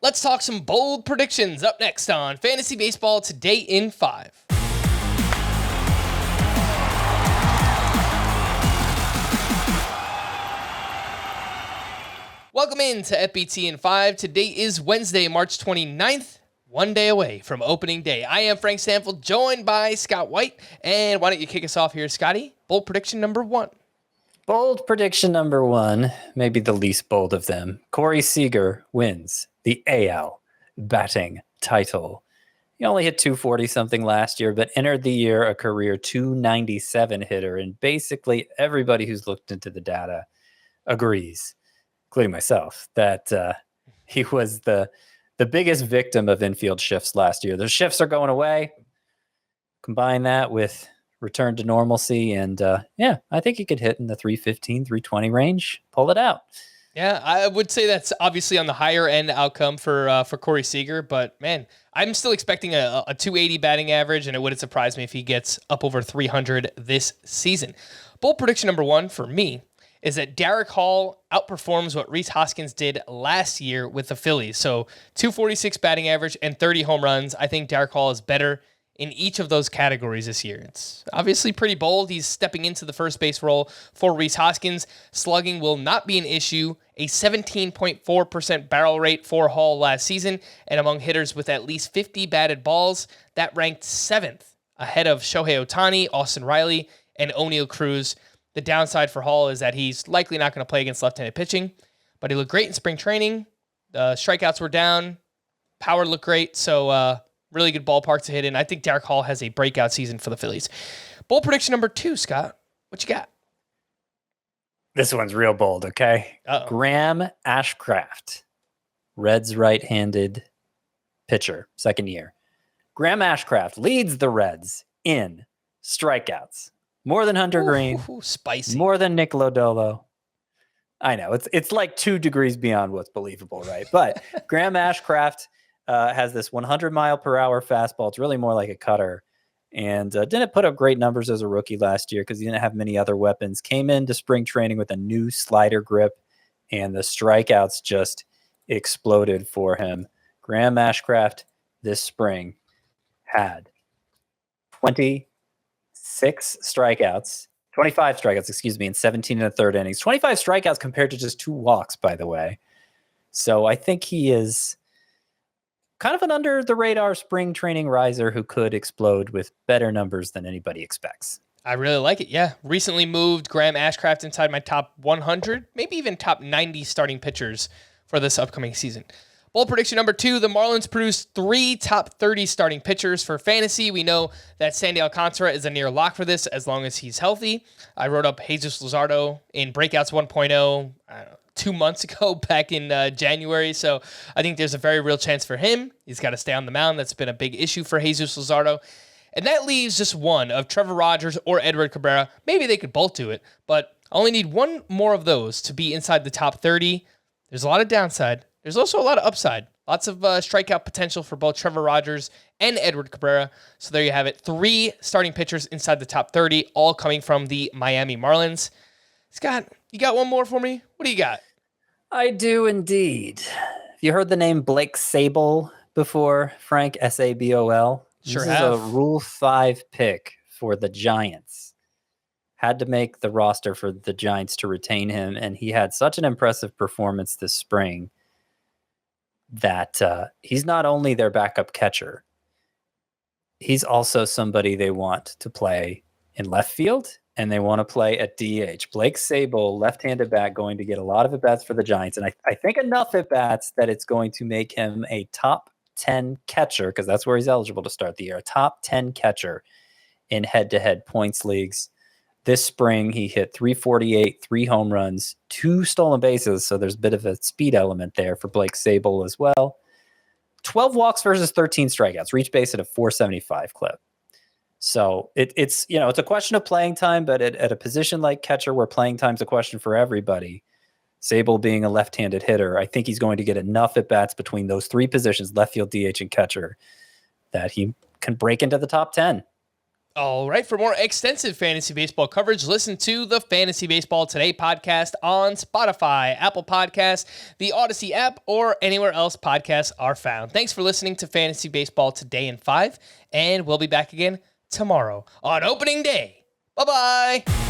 Let's talk some bold predictions up next on Fantasy Baseball Today in 5. Welcome in to FBT in 5. Today is Wednesday, March 29th, one day away from opening day. I am Frank Stanfield, joined by Scott White. And why don't you kick us off here, Scotty? Bold prediction number 1. Bold prediction number 1, maybe the least bold of them. Corey Seager wins the AL batting title. He only hit 240-something last year, but entered the year a career 297 hitter, and basically everybody who's looked into the data agrees, including myself, that he was the biggest victim of infield shifts last year. The shifts are going away. Combine that with return to normalcy, and I think he could hit in the 315, 320 range, pull it out. Yeah, I would say that's obviously on the higher end outcome for Corey Seager, but man, I'm still expecting a 280 batting average, and it wouldn't surprise me if he gets up over 300 this season. Bold prediction number 1 for me is that Darick Hall outperforms what Rhys Hoskins did last year with the Phillies. So 246 batting average and 30 home runs. I think Darick Hall is better in each of those categories this year. It's obviously pretty bold. He's stepping into the first base role for Rhys Hoskins. Slugging will not be an issue. A 17.4% barrel rate for Hall last season, and among hitters with at least 50 batted balls, that ranked 7th, ahead of Shohei Ohtani, Austin Riley, and O'Neal Cruz. The downside for Hall is that he's likely not going to play against left-handed pitching, but he looked great in spring training. The strikeouts were down. Power looked great, so really good ballpark to hit in. I think Darick Hall has a breakout season for the Phillies. Bold prediction number 2, Scott. What you got? This one's real bold, okay? Uh-oh. Graham Ashcraft, Reds right-handed pitcher, second year. Graham Ashcraft leads the Reds in strikeouts. More than Hunter Green. Spicy. More than Nick Lodolo. I know, it's like 2 degrees beyond what's believable, right? But Graham Ashcraft has this 100-mile-per-hour fastball. It's really more like a cutter. And didn't put up great numbers as a rookie last year because he didn't have many other weapons. Came into spring training with a new slider grip, and the strikeouts just exploded for him. Graham Ashcraft this spring had 25 strikeouts, in 17 and a third innings. 25 strikeouts compared to just 2 walks, by the way. So I think he is kind of an under-the-radar spring training riser who could explode with better numbers than anybody expects. I really like it, yeah. Recently moved Graham Ashcraft inside my top 100, maybe even top 90 starting pitchers for this upcoming season. Bold prediction number 2, the Marlins produced 3 top 30 starting pitchers for fantasy. We know that Sandy Alcantara is a near lock for this as long as he's healthy. I wrote up Jesus Luzardo in Breakouts 1.0, 2 months ago, back in January. So I think there's a very real chance for him. He's got to stay on the mound. That's been a big issue for Jesus Luzardo. And that leaves just one of Trevor Rogers or Edward Cabrera. Maybe they could both do it, but I only need one more of those to be inside the top 30. There's a lot of downside. There's also a lot of upside. Lots of strikeout potential for both Trevor Rogers and Edward Cabrera. So there you have it. 3 starting pitchers inside the top 30, all coming from the Miami Marlins. Scott, you got one more for me? What do you got? I do indeed. Have you heard the name Blake Sabol before, Frank? Sabol? Sure This have. is a Rule 5 pick for the Giants. Had to make the roster for the Giants to retain him, and he had such an impressive performance this spring that he's not only their backup catcher, he's also somebody they want to play in left field, and they want to play at DH. Blake Sabol, left-handed bat, going to get a lot of at-bats for the Giants, and I think enough at-bats that it's going to make him a top 10 catcher, because that's where he's eligible to start the year, a top 10 catcher in head-to-head points leagues. This spring, he hit 348, 3 home runs, 2 stolen bases, so there's a bit of a speed element there for Blake Sabol as well. 12 walks versus 13 strikeouts, reach base at a 475 clip. So it's a question of playing time, but at a position like catcher where playing time's a question for everybody, Sabol being a left-handed hitter, I think he's going to get enough at-bats between those 3 positions, left field, DH, and catcher, that he can break into the top 10. All right. For more extensive fantasy baseball coverage, listen to the Fantasy Baseball Today podcast on Spotify, Apple Podcasts, the Audacy app, or anywhere else podcasts are found. Thanks for listening to Fantasy Baseball Today in 5, and we'll be back again tomorrow on opening day. Bye-bye.